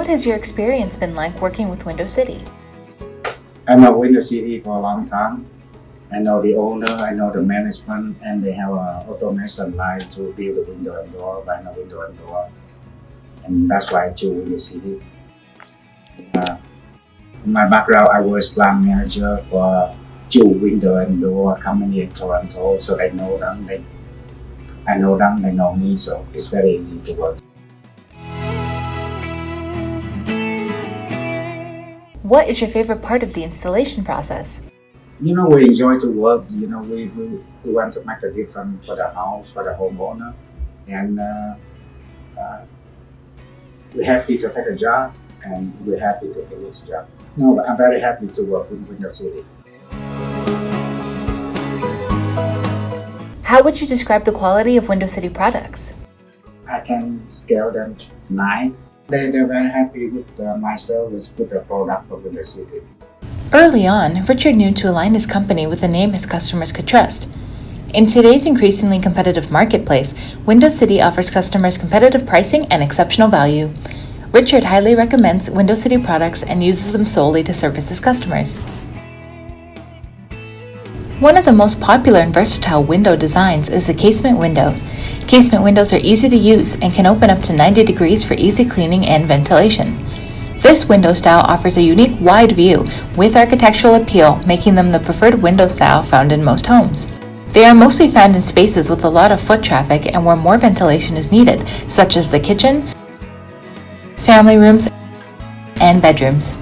What has your experience been like working with Window City? I know Window City for a long time. I know the owner, I know the management, and they have an automation line to build the window and door, by the window and door. And that's why I chose Window City. In my background, I was plant manager for two window and door company in Toronto, so I know them. I know them, they know me, so it's very easy to work. What is your favorite part of the installation process? We enjoy to work. We want to make a difference for the house, for the homeowner, and we're happy to take a job, and we're happy to finish the job. But I'm very happy to work with Window City. How would you describe the quality of Window City products? I can scale them 9. They're very happy with my service, with the product for Window City. Early on, Richard knew to align his company with a name his customers could trust. In today's increasingly competitive marketplace, Window City offers customers competitive pricing and exceptional value. Richard highly recommends Window City products and uses them solely to service his customers. One of the most popular and versatile window designs is the casement window. Casement windows are easy to use and can open up to 90 degrees for easy cleaning and ventilation. This window style offers a unique wide view with architectural appeal, making them the preferred window style found in most homes. They are mostly found in spaces with a lot of foot traffic and where more ventilation is needed, such as the kitchen, family rooms, and bedrooms.